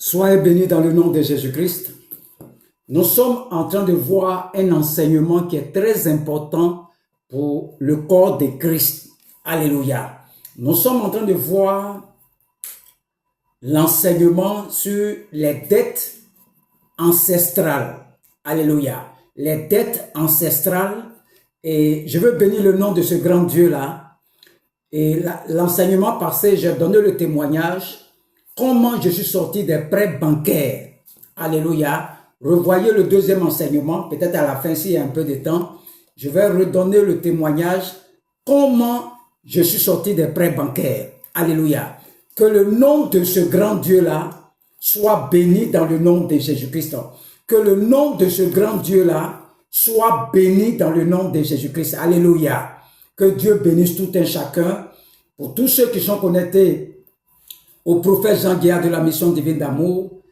Soyez bénis dans le nom de Jésus-Christ. Nous sommes en train de voir un enseignement qui est très important pour le corps de Christ. Alléluia. Nous sommes en train de voir l'enseignement sur les dettes ancestrales. Alléluia. Les dettes ancestrales. Et je veux bénir le nom de ce grand Dieu-là. Et l'enseignement passé, j'ai donné le témoignage. Comment je suis sorti des prêts bancaires. Alléluia. Revoyez le deuxième enseignement. Peut-être à la fin, s'il y a un peu de temps, je vais redonner le témoignage. Comment je suis sorti des prêts bancaires. Alléluia. Que le nom de ce grand Dieu-là soit béni dans le nom de Jésus-Christ. Que le nom de ce grand Dieu-là soit béni dans le nom de Jésus-Christ. Alléluia. Que Dieu bénisse tout un chacun. Pour tous ceux qui sont connectés au prophète Jean Guéard de la mission divine d'amour,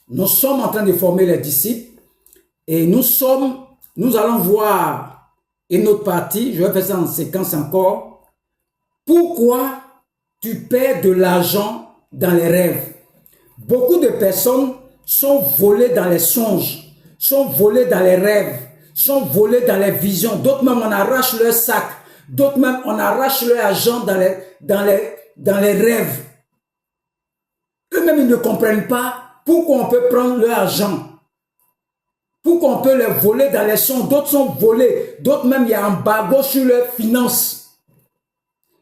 nous sommes en train de former les disciples et nous allons voir une autre partie, je vais faire ça en séquence encore. Pourquoi tu perds de l'argent dans les rêves? Beaucoup de personnes sont volées dans les songes, sont volées dans les rêves, sont volées dans les visions. D'autres même on arrache leur sac, d'autres même on arrache leur argent dans les rêves. Eux-mêmes, ils ne comprennent pas pourquoi on peut prendre leur argent. Pourquoi on peut les voler dans les songes. D'autres sont volés. D'autres même, il y a un embargo sur leurs finances.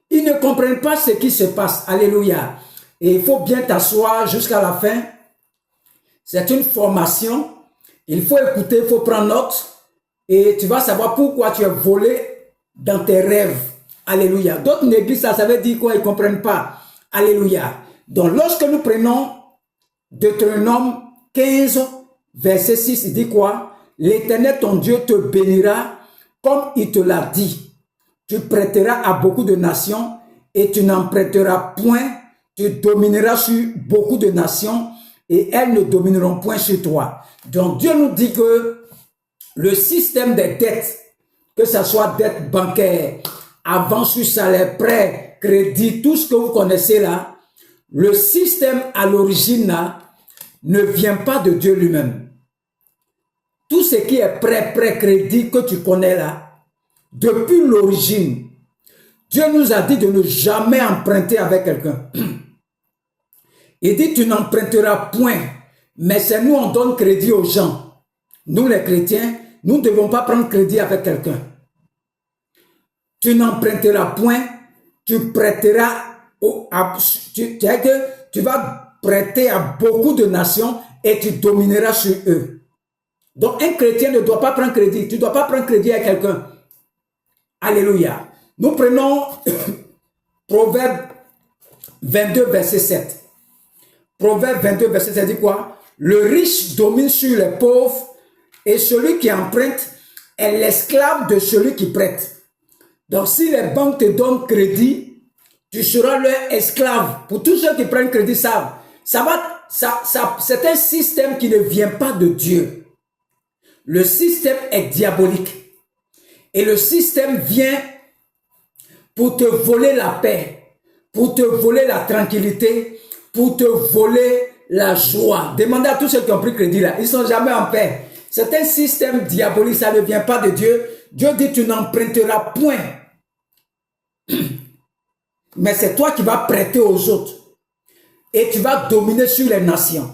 Ils ne comprennent pas ce qui se passe. Alléluia. Et il faut bien t'asseoir jusqu'à la fin. C'est une formation. Il faut écouter, il faut prendre note. Et tu vas savoir pourquoi tu es volé dans tes rêves. Alléluia. D'autres négligent ça. Ça veut dire quoi? Ils ne comprennent pas. Alléluia. Donc, lorsque nous prenons Deutéronome 15, verset 6, il dit quoi? L'Éternel, ton Dieu, te bénira comme il te l'a dit. Tu prêteras à beaucoup de nations et tu n'en prêteras point. Tu domineras sur beaucoup de nations et elles ne domineront point sur toi. Donc, Dieu nous dit que le système des dettes, que ce soit dette bancaire, avance sur salaire, prêt, crédit, tout ce que vous connaissez là, le système à l'origine ne vient pas de Dieu lui-même. Tout ce qui est prêt, crédit que tu connais là, depuis l'origine, Dieu nous a dit de ne jamais emprunter avec quelqu'un. Il dit tu n'emprunteras point, mais c'est nous on donne crédit aux gens. Nous les chrétiens, nous ne devons pas prendre crédit avec quelqu'un. Tu n'emprunteras point, tu prêteras tu vas prêter à beaucoup de nations et tu domineras sur eux. Donc un chrétien ne doit pas prendre crédit. Tu ne dois pas prendre crédit à quelqu'un. Alléluia. Nous prenons Proverbe 22, verset 7. Proverbe 22, verset 7 dit quoi? Le riche domine sur les pauvres et celui qui emprunte est l'esclave de celui qui prête. Donc si les banques te donnent crédit, tu seras leur esclave. Pour tous ceux qui prennent crédit, savent. C'est un système qui ne vient pas de Dieu. Le système est diabolique. Et le système vient pour te voler la paix, pour te voler la tranquillité, pour te voler la joie. Demandez à tous ceux qui ont pris crédit là. Ils ne sont jamais en paix. C'est un système diabolique. Ça ne vient pas de Dieu. Dieu dit tu n'emprunteras point. Mais c'est toi qui vas prêter aux autres. Et tu vas dominer sur les nations.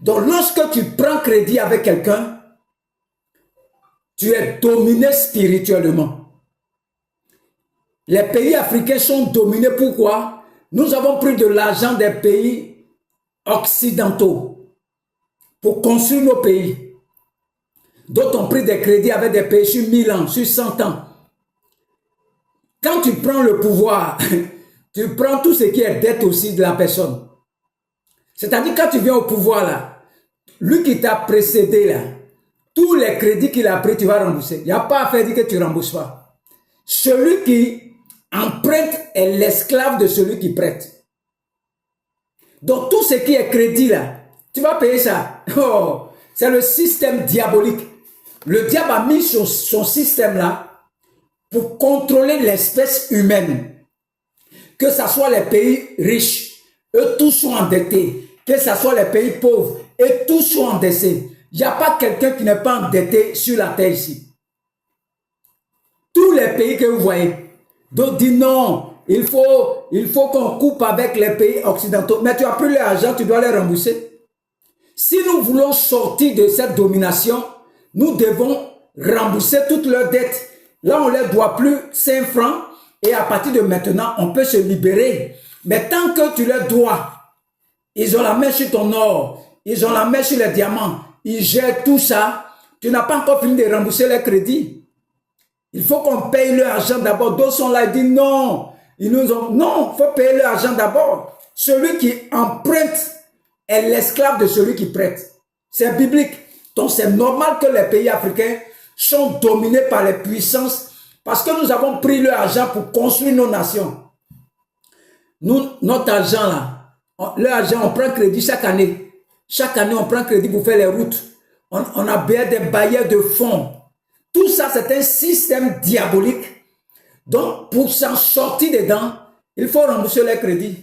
Donc lorsque tu prends crédit avec quelqu'un, tu es dominé spirituellement. Les pays africains sont dominés. Pourquoi? Nous avons pris de l'argent des pays occidentaux pour construire nos pays. D'autres ont pris des crédits avec des pays sur 1000 ans, sur 100 ans. Quand tu prends le pouvoir, tu prends tout ce qui est dette aussi de la personne. C'est-à-dire quand tu viens au pouvoir là, lui qui t'a précédé là, tous les crédits qu'il a pris, tu vas rembourser. Il n'y a pas à faire dire que tu ne rembourses pas. Celui qui emprunte est l'esclave de celui qui prête. Donc tout ce qui est crédit là, tu vas payer ça. Oh, c'est le système diabolique. Le diable a mis son système là pour contrôler l'espèce humaine. Que ce soit les pays riches, eux tous sont endettés. que ce soit les pays pauvres, et tous sont endettés. Il n'y a pas quelqu'un qui n'est pas endetté sur la terre ici. Tous les pays que vous voyez. Donc, dit non, il faut qu'on coupe avec les pays occidentaux. Mais tu as pris leur argent, tu dois les rembourser. Si nous voulons sortir de cette domination, nous devons rembourser toutes leurs dettes. Là, on ne leur doit plus 5 francs et à partir de maintenant, on peut se libérer. Mais tant que tu leur dois, ils ont la main sur ton or, ils ont la main sur les diamants, ils gèrent tout ça, tu n'as pas encore fini de rembourser les crédits. Il faut qu'on paye leur argent d'abord. D'autres sont là, ils disent non. Non, il faut payer leur argent d'abord. Celui qui emprunte est l'esclave de celui qui prête. C'est biblique. Donc c'est normal que les pays africains sont dominés par les puissances parce que nous avons pris leur argent pour construire nos nations. Nous, notre argent là, leur argent, on prend crédit chaque année. Chaque année, on prend crédit pour faire les routes. On a bien des bailleurs de fonds. Tout ça, c'est un système diabolique. Donc, pour s'en sortir dedans, il faut rembourser les crédits.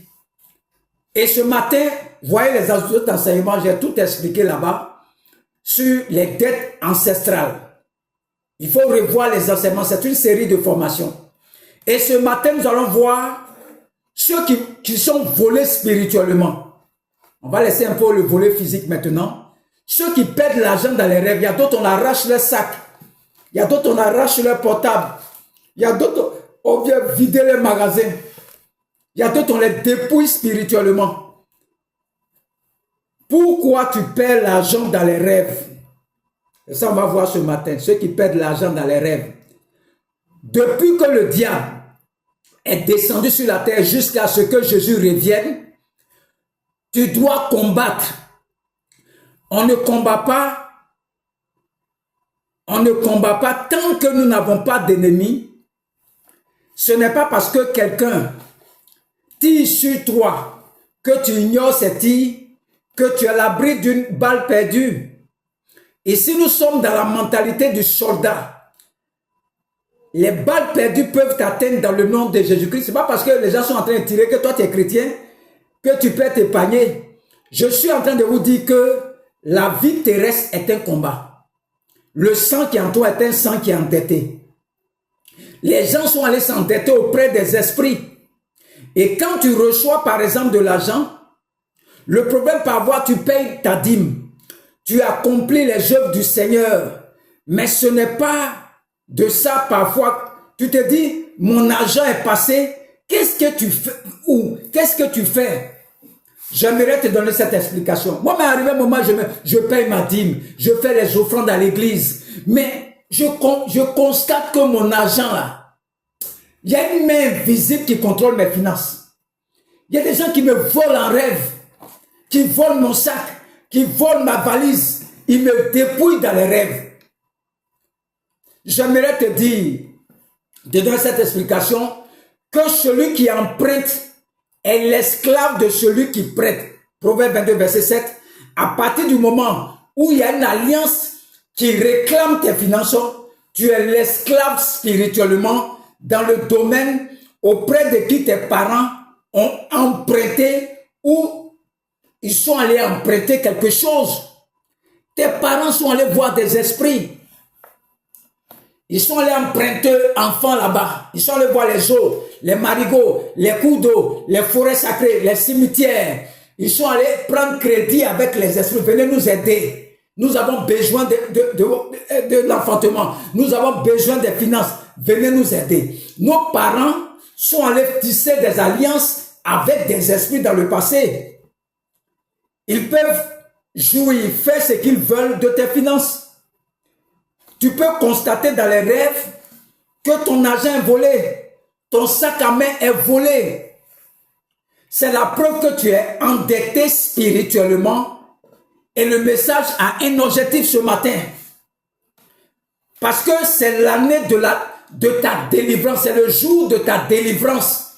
Et ce matin, vous voyez les autres enseignements, j'ai tout expliqué là-bas, sur les dettes ancestrales. Il faut revoir les enseignements, c'est une série de formations. Et ce matin, nous allons voir ceux qui sont volés spirituellement. On va laisser un peu le volet physique maintenant. Ceux qui perdent l'argent dans les rêves, il y a d'autres, on arrache leur sac. Il y a d'autres, on arrache leur portable. Il y a d'autres, on vient vider les magasins. Il y a d'autres, on les dépouille spirituellement. Pourquoi tu perds l'argent dans les rêves? Et ça, on va voir ce matin. Ceux qui perdent l'argent dans les rêves. Depuis que le diable est descendu sur la terre jusqu'à ce que Jésus revienne, tu dois combattre. On ne combat pas tant que nous n'avons pas d'ennemis. Ce n'est pas parce que quelqu'un tire sur toi que tu ignores ses tirs, que tu es à l'abri d'une balle perdue. Et si nous sommes dans la mentalité du soldat, les balles perdues peuvent t'atteindre dans le nom de Jésus-Christ. Ce n'est pas parce que les gens sont en train de tirer que toi tu es chrétien que tu peux t'épargner. Je suis en train de vous dire que la vie terrestre est un combat. Le sang qui est en toi est un sang qui est endetté. Les gens sont allés s'endetter auprès des esprits. Et quand tu reçois par exemple de l'argent, le problème parfois tu payes ta dîme. Tu accomplis les œuvres du Seigneur. Mais ce n'est pas de ça parfois. Tu te dis, mon argent est passé. Qu'est-ce que tu fais? Ou qu'est-ce que tu fais? J'aimerais te donner cette explication. Moi, mais arrivé un moment, je paye ma dîme, je fais les offrandes à l'église. Mais je constate que mon argent là, il y a une main invisible qui contrôle mes finances. Il y a des gens qui me volent en rêve, qui volent mon sac, qui volent ma valise. Ils me dépouillent dans les rêves. J'aimerais te dire, de donner cette explication, que celui qui emprunte est l'esclave de celui qui prête. Proverbe 22, verset 7. À partir du moment où il y a une alliance qui réclame tes finances, tu es l'esclave spirituellement dans le domaine auprès de qui tes parents ont emprunté ou ils sont allés emprunter quelque chose. Tes parents sont allés voir des esprits. Ils sont allés emprunter enfants là-bas. Ils sont allés voir les eaux, les marigots, les cours d'eau, les forêts sacrées, les cimetières. Ils sont allés prendre crédit avec les esprits. Venez nous aider. Nous avons besoin de l'enfantement. Nous avons besoin des finances. Venez nous aider. Nos parents sont allés tisser des alliances avec des esprits dans le passé. Ils peuvent jouir, faire ce qu'ils veulent de tes finances. Tu peux constater dans les rêves que ton argent est volé, ton sac à main est volé. C'est la preuve que tu es endetté spirituellement. Et le message a un objectif ce matin. Parce que c'est l'année de ta délivrance, c'est le jour de ta délivrance.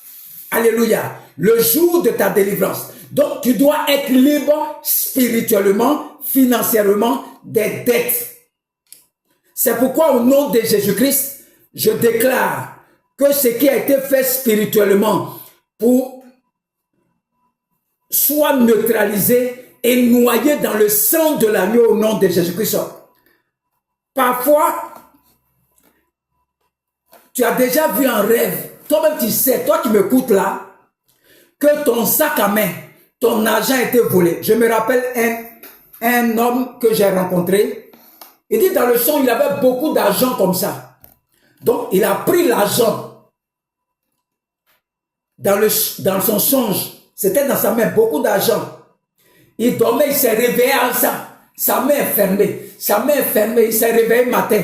Alléluia. Le jour de ta délivrance. Donc tu dois être libre spirituellement, financièrement des dettes. C'est pourquoi au nom de Jésus-Christ, je déclare que ce qui a été fait spirituellement pour soit neutralisé, est noyé dans le sang de l'agneau au nom de Jésus-Christ. Parfois, tu as déjà vu un rêve. Toi-même, tu sais, toi qui m'écoutes là, que ton sac à main, ton argent a été volé. Je me rappelle un homme que j'ai rencontré. Il dit dans le son, il avait beaucoup d'argent comme ça. Donc, il a pris l'argent dans son songe. C'était dans sa main, beaucoup d'argent. Il dormait, il s'est réveillé à ça. Sa main est fermée. Sa main est fermée. Il s'est réveillé le matin.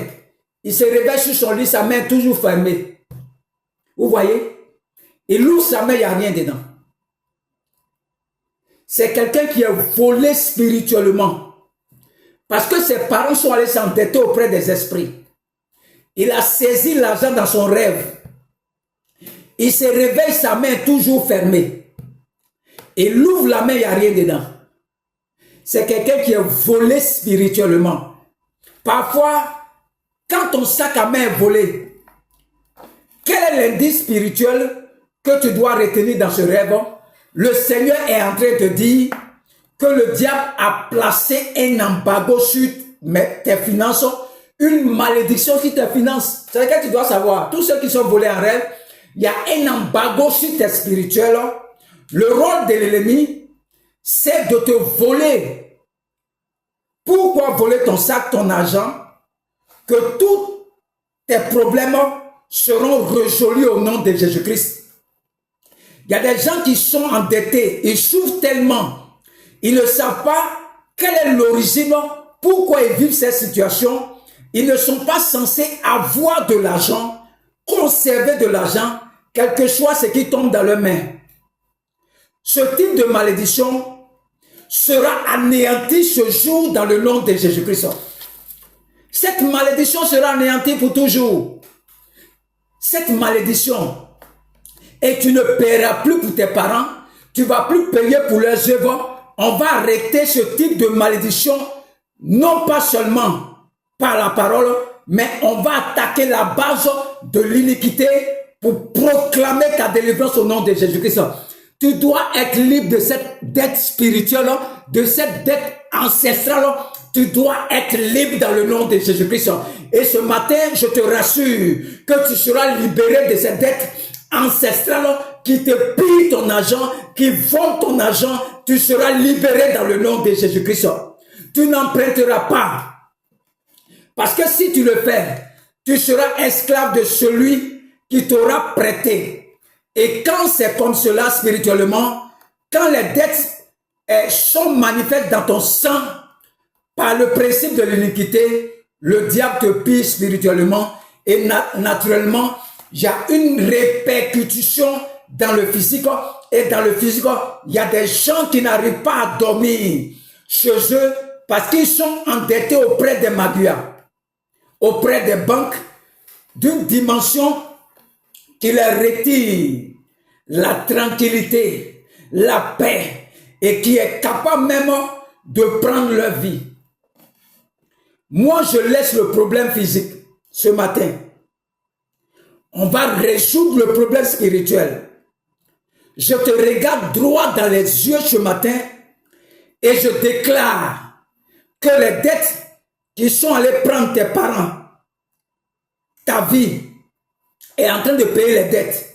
Il se réveille sur son lit, sa main est toujours fermée. Vous voyez? Il ouvre sa main, il n'y a rien dedans. C'est quelqu'un qui est volé spirituellement. Parce que ses parents sont allés s'endetter auprès des esprits. Il a saisi l'argent dans son rêve. Il se réveille, sa main est toujours fermée. Il ouvre la main, il n'y a rien dedans. C'est quelqu'un qui est volé spirituellement. Parfois, quand ton sac à main est volé, quel est l'indice spirituel que tu dois retenir dans ce rêve? Le Seigneur est en train de dire que le diable a placé un embargo sur tes finances, une malédiction sur tes finances. C'est que tu dois savoir, tous ceux qui sont volés en rêve, il y a un embargo sur tes spirituels. Le rôle de l'ennemi, c'est de te voler. Pourquoi voler ton sac, ton argent? Que tous tes problèmes seront résolus au nom de Jésus-Christ. Il y a des gens qui sont endettés, ils souffrent tellement, ils ne savent pas quelle est l'origine, pourquoi ils vivent cette situation. Ils ne sont pas censés avoir de l'argent, conserver de l'argent, quel que soit ce qui tombe dans leurs mains. Ce type de malédiction sera anéanti ce jour dans le nom de Jésus-Christ. Cette malédiction sera anéantie pour toujours. Cette malédiction, et tu ne paieras plus pour tes parents, tu ne vas plus payer pour leurs œuvres. On va arrêter ce type de malédiction, non pas seulement par la parole, mais on va attaquer la base de l'iniquité pour proclamer ta délivrance au nom de Jésus-Christ. Tu dois être libre de cette dette spirituelle, de cette dette ancestrale. Tu dois être libre dans le nom de Jésus-Christ. Et ce matin, je te rassure que tu seras libéré de cette dette ancestrale qui te pille ton argent, qui vole ton argent. Tu seras libéré dans le nom de Jésus-Christ. Tu n'emprunteras pas. Parce que si tu le fais, tu seras esclave de celui qui t'aura prêté. Et quand c'est comme cela spirituellement, quand les dettes sont manifestes dans ton sang, par le principe de l'iniquité, le diable te pille spirituellement et naturellement, il y a une répercussion dans le physique. Et dans le physique, il y a des gens qui n'arrivent pas à dormir chez eux parce qu'ils sont endettés auprès des maguas, auprès des banques, d'une dimension qui leur retire la tranquillité, la paix et qui est capable même de prendre leur vie. Moi, je laisse le problème physique ce matin. On va résoudre le problème spirituel. Je te regarde droit dans les yeux ce matin et je déclare que les dettes qui sont allées prendre tes parents, ta vie, est en train de payer les dettes.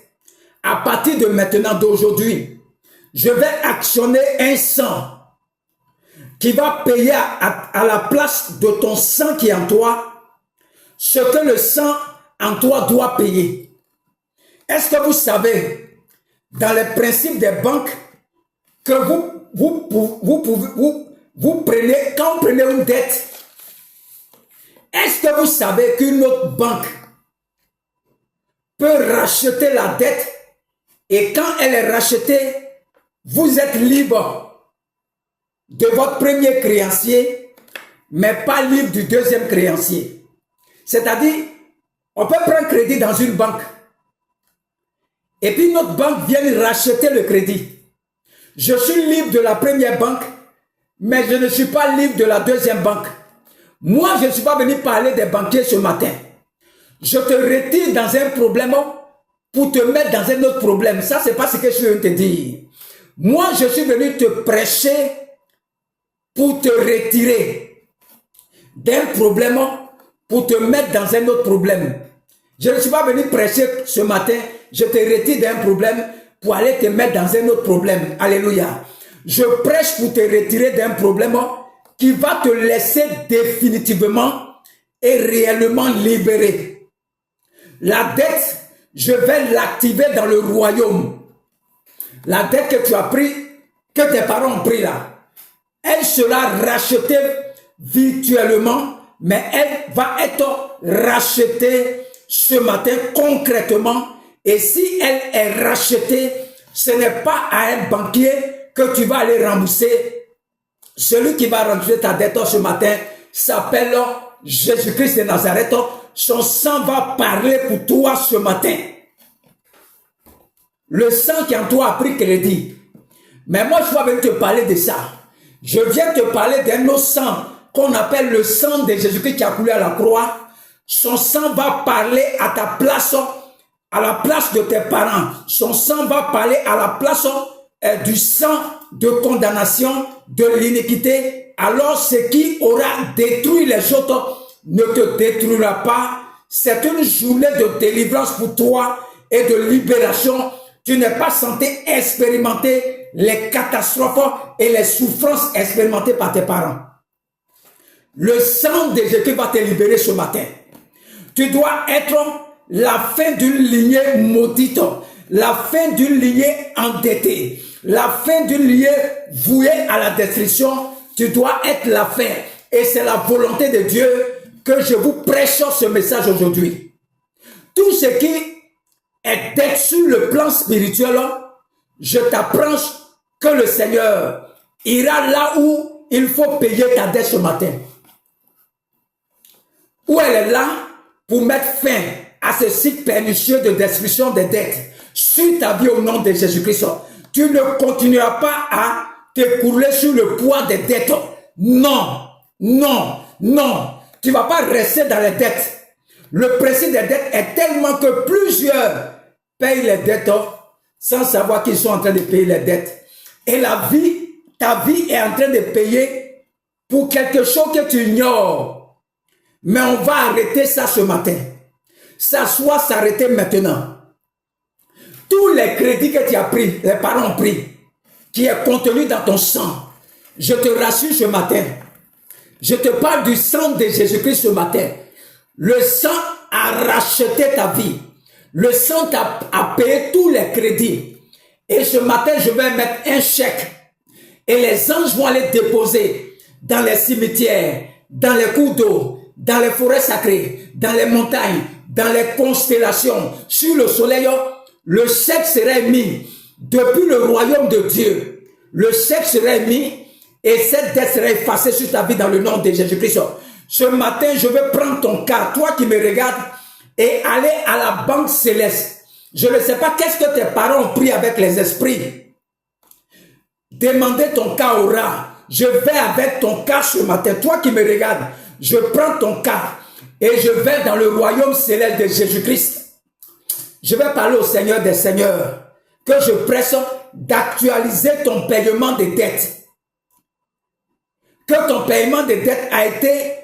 À partir de maintenant, d'aujourd'hui, je vais actionner un sang qui va payer à la place de ton sang qui est en toi ce que le sang en toi doit payer. Est-ce que vous savez, dans les principes des banques, que vous prenez, quand vous prenez une dette, est-ce que vous savez qu'une autre banque peut racheter la dette et quand elle est rachetée, vous êtes libre de votre premier créancier, mais pas libre du deuxième créancier. C'est-à-dire, on peut prendre crédit dans une banque et puis notre banque vient racheter le crédit. Je suis libre de la première banque, mais je ne suis pas libre de la deuxième banque. Moi, je ne suis pas venu parler des banquiers ce matin. Je te retire dans un problème pour te mettre dans un autre problème. Ça, c'est pas ce que je veux te dire. Moi, je suis venu te prêcher pour te retirer d'un problème, pour te mettre dans un autre problème. Je ne suis pas venu prêcher ce matin, je te retire d'un problème pour aller te mettre dans un autre problème. Alléluia. Je prêche pour te retirer d'un problème qui va te laisser définitivement et réellement libéré. La dette, je vais l'activer dans le royaume. La dette que tu as pris, que tes parents ont pris là, elle sera rachetée virtuellement, mais elle va être rachetée ce matin concrètement. Et si elle est rachetée, ce n'est pas à un banquier que tu vas aller rembourser. Celui qui va rembourser ta dette ce matin s'appelle Jésus-Christ de Nazareth. Son sang va parler pour toi ce matin. Le sang qui en toi a pris crédit. Mais moi, je vais te parler de ça. Je viens te parler d'un autre sang qu'on appelle le sang de Jésus-Christ qui a coulé à la croix. Son sang va parler à ta place, à la place de tes parents. Son sang va parler à la place du sang de condamnation, de l'iniquité. Alors ce qui aura détruit les autres ne te détruira pas. C'est une journée de délivrance pour toi et de libération. Tu n'es pas censé expérimenter les catastrophes et les souffrances expérimentées par tes parents. Le sang de Jésus va te libérer ce matin. Tu dois être la fin d'une lignée maudite, la fin d'une lignée endettée, la fin d'une lignée vouée à la destruction. Tu dois être la fin. Et c'est la volonté de Dieu que je vous prêche ce message aujourd'hui. Tout ce qui est d'être sur le plan spirituel, je t'apprends que le Seigneur ira là où il faut payer ta dette ce matin. Où elle est là pour mettre fin à ce cycle pernicieux de destruction des dettes sur ta vie au nom de Jésus-Christ. Tu ne continueras pas à t'écouler sur le poids des dettes. Non, non, non. Tu ne vas pas rester dans les dettes. Le principe des dettes est tellement que plusieurs payent les dettes sans savoir qu'ils sont en train de payer les dettes. Et la vie, ta vie est en train de payer pour quelque chose que tu ignores. Mais on va arrêter ça ce matin. Ça soit s'arrêter maintenant. Tous les crédits que tu as pris, les parents ont pris, qui est contenu dans ton sang, je te rassure ce matin. Je te parle du sang de Jésus-Christ ce matin. Le sang a racheté ta vie. Le sang a payé tous les crédits. Et ce matin, je vais mettre un chèque. Et les anges vont aller déposer dans les cimetières, dans les cours d'eau, dans les forêts sacrées, dans les montagnes, dans les constellations, sur le soleil. Le chèque serait mis depuis le royaume de Dieu. Le chèque serait mis et cette dette serait effacée sur ta vie dans le nom de Jésus-Christ. Ce matin, je vais prendre ton cas, toi qui me regardes, et aller à la banque céleste. Je ne sais pas qu'est-ce que tes parents ont pris avec les esprits. Demandez ton cas au rat. Je vais avec ton cas ce matin. Toi qui me regardes, je prends ton cas et je vais dans le royaume céleste de Jésus-Christ. Je vais parler au Seigneur des Seigneurs, que je presse d'actualiser ton paiement des dettes. Que ton paiement des dettes a été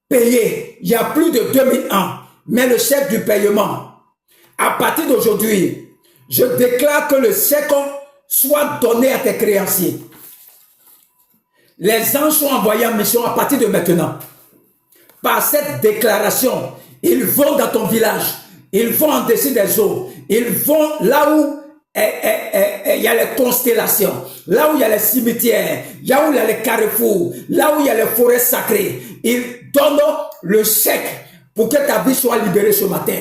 payé il y a plus de 2000 ans. Mais le chèque du paiement, à partir d'aujourd'hui, je déclare que le chèque soit donné à tes créanciers. Les anges sont envoyés en mission à partir de maintenant. Par cette déclaration, ils vont dans ton village, ils vont en dessus des eaux, ils vont là où il y a les constellations, là où il y a les cimetières, là où il y a les carrefours, là où il y a les forêts sacrées. Ils donnent le chèque pour que ta vie soit libérée ce matin.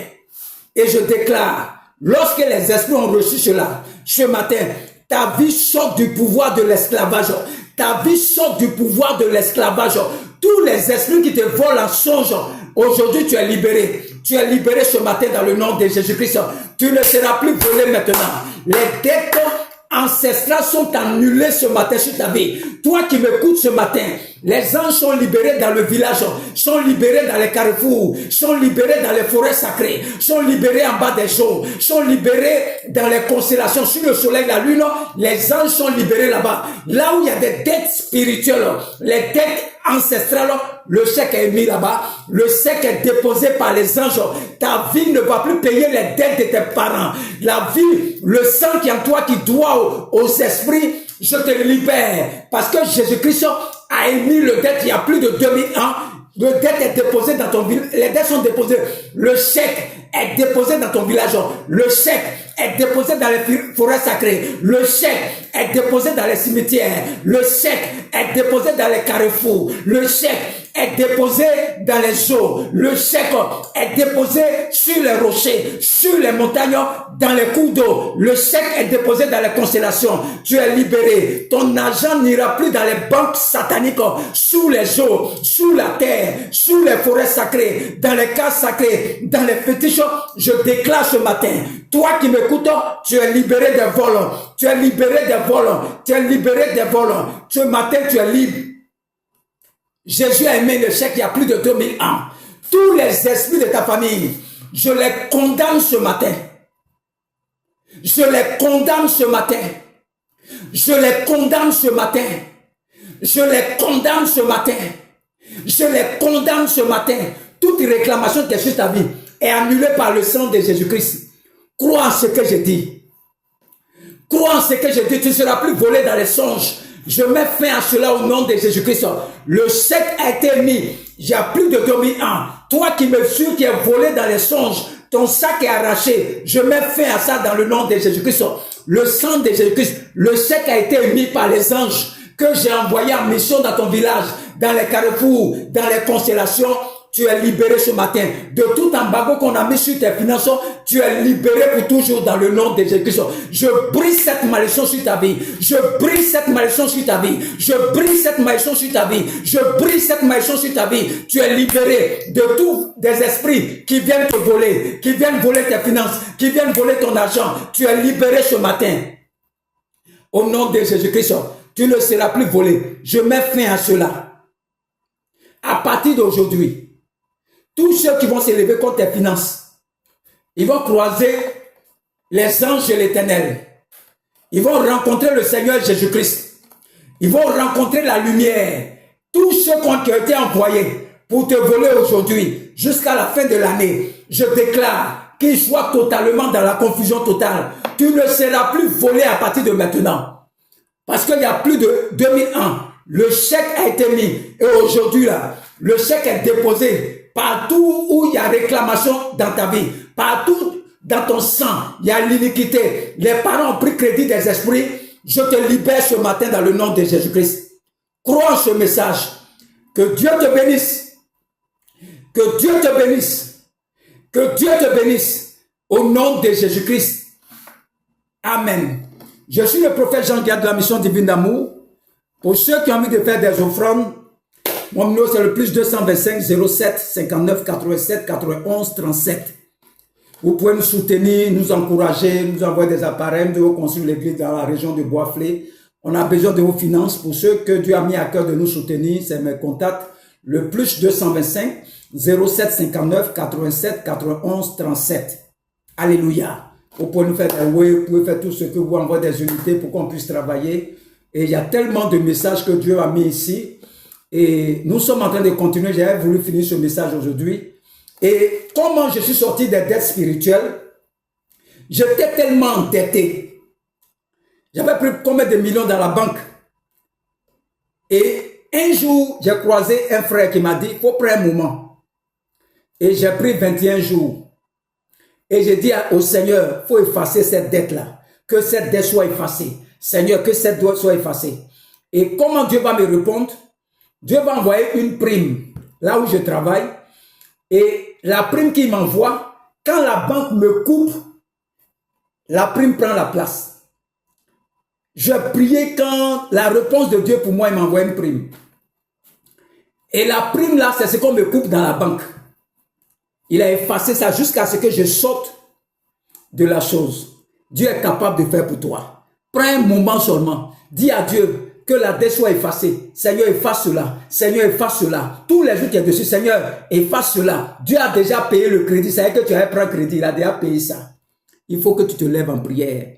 Et je déclare, lorsque les esprits ont reçu cela, ce matin, ta vie sort du pouvoir de l'esclavage. Ta vie sort du pouvoir de l'esclavage. Tous les esprits qui te volent en songe, aujourd'hui tu es libéré. Tu es libéré ce matin dans le nom de Jésus-Christ. Tu ne seras plus volé maintenant. Les dettes ancestrales sont annulées ce matin sur ta vie. Toi qui m'écoutes ce matin, les anges sont libérés dans le village, sont libérés dans les carrefours, sont libérés dans les forêts sacrées, sont libérés en bas des eaux, sont libérés dans les constellations, sur le soleil, la lune, les anges sont libérés là-bas. Là où il y a des dettes spirituelles, les dettes ancestrales, le chèque est mis là-bas, le chèque est déposé par les anges. Ta vie ne va plus payer les dettes de tes parents. La vie, le sang qui est en toi qui doit aux esprits, je te libère. Parce que Jésus-Christ a émis le dette il y a plus de 2000 ans. Le dette est déposé dans ton village. Les dettes sont déposées. Le chèque est déposé dans ton village. Le chèque est déposé dans les forêts sacrées. Le chèque est déposé dans les cimetières. Le chèque est déposé dans les carrefours. Le chèque est déposé dans les eaux. Le chèque est déposé sur les rochers, sur les montagnes, dans les cours d'eau. Le chèque est déposé dans les constellations. Tu es libéré. Ton argent n'ira plus dans les banques sataniques, sous les eaux, sous la terre, sous les forêts sacrées, dans les cases sacrées, dans les fétiches. Je déclare ce matin, toi qui m'écoutes, tu es libéré des vols. Tu es libéré des vols. Tu es libéré des vols. Ce matin, tu es libre. Jésus a aimé le chèque il y a plus de 2000 ans. Tous les esprits de ta famille, je les condamne ce matin. Je les condamne ce matin. Je les condamne ce matin. Je les condamne ce matin. Je les condamne ce matin. Toute réclamation qui est sur ta vie est annulée par le sang de Jésus-Christ. Crois en ce que je dis. Crois en ce que je dis. Tu ne seras plus volé dans les songes. Je mets fin à cela au nom de Jésus-Christ. Le chèque a été mis il y a plus de 2000 ans. Toi qui me suis, qui es volé dans les songes, ton sac est arraché. Je mets fin à ça dans le nom de Jésus-Christ. Le sang de Jésus-Christ, le chèque a été émis par les anges que j'ai envoyés en mission dans ton village, dans les carrefours, dans les constellations. Tu es libéré ce matin. De tout embargo qu'on a mis sur tes finances, tu es libéré pour toujours dans le nom de Jésus-Christ. Je brise cette malédiction sur ta vie. Je brise cette malédiction sur ta vie. Je brise cette malédiction sur ta vie. Je brise cette malédiction sur ta vie. Tu es libéré de tous des esprits qui viennent te voler, qui viennent voler tes finances, qui viennent voler ton argent. Tu es libéré ce matin. Au nom de Jésus-Christ, tu ne seras plus volé. Je mets fin à cela. À partir d'aujourd'hui, tous ceux qui vont s'élever contre tes finances, ils vont croiser les anges de l'Éternel. Ils vont rencontrer le Seigneur Jésus-Christ. Ils vont rencontrer la lumière. Tous ceux qui ont été envoyés pour te voler aujourd'hui, jusqu'à la fin de l'année, je déclare qu'ils soient totalement dans la confusion totale. Tu ne seras plus volé à partir de maintenant. Parce qu'il y a plus de 2000 ans, le chèque a été mis. Et aujourd'hui, là, le chèque est déposé. Partout où il y a réclamation dans ta vie, partout dans ton sang, il y a l'iniquité. Les parents ont pris crédit des esprits. Je te libère ce matin dans le nom de Jésus-Christ. Crois en ce message. Que Dieu te bénisse. Que Dieu te bénisse. Que Dieu te bénisse. Au nom de Jésus-Christ. Amen. Je suis le prophète Jean-Guiard de la mission divine d'amour. Pour ceux qui ont envie de faire des offrandes, mon numéro c'est le plus 225 07 59 87 91 37. Vous pouvez nous soutenir, nous encourager, nous envoyer des appareils, de vous construire l'église dans la région de Boisflé. On a besoin de vos finances. Pour ceux que Dieu a mis à cœur de nous soutenir, c'est mes contacts. Le plus 225 07 59 87 91 37. Alléluia. Vous pouvez nous faire des oui, vous pouvez faire tout ce que vous envoyez des unités pour qu'on puisse travailler. Et il y a tellement de messages que Dieu a mis ici. Et nous sommes en train de continuer. J'avais voulu finir ce message aujourd'hui. Et comment je suis sorti des dettes spirituelles? J'étais tellement endetté. J'avais pris combien de millions dans la banque? Et un jour, j'ai croisé un frère qui m'a dit, il faut prendre un moment. Et j'ai pris 21 jours. Et j'ai dit au Seigneur, il faut effacer cette dette-là. Que cette dette soit effacée. Seigneur, que cette dette soit effacée. Et comment Dieu va me répondre? Dieu va envoyer une prime là où je travaille. Et la prime qu'il m'envoie, quand la banque me coupe, la prime prend la place. Je priais quand la réponse de Dieu pour moi, il m'envoie une prime. Et la prime là, c'est ce qu'on me coupe dans la banque. Il a effacé ça jusqu'à ce que je sorte de la chose. Dieu est capable de faire pour toi. Prends un moment seulement. Dis à Dieu que la dette soit effacée. Seigneur, efface cela. Seigneur, efface cela. Tous les jours qui est dessus, Seigneur, efface cela. Dieu a déjà payé le crédit. C'est-à-dire que tu as pris un crédit. Il a déjà payé ça. Il faut que tu te lèves en prière.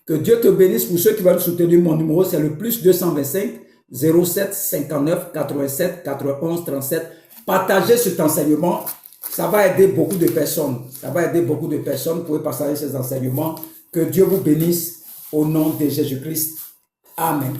Que Dieu te bénisse. Pour ceux qui veulent soutenir mon numéro, c'est le plus 225 07 59 87 91 37. Partagez cet enseignement. Ça va aider beaucoup de personnes. Ça va aider beaucoup de personnes. Vous pouvez partager ces enseignements. Que Dieu vous bénisse au nom de Jésus-Christ. Amen.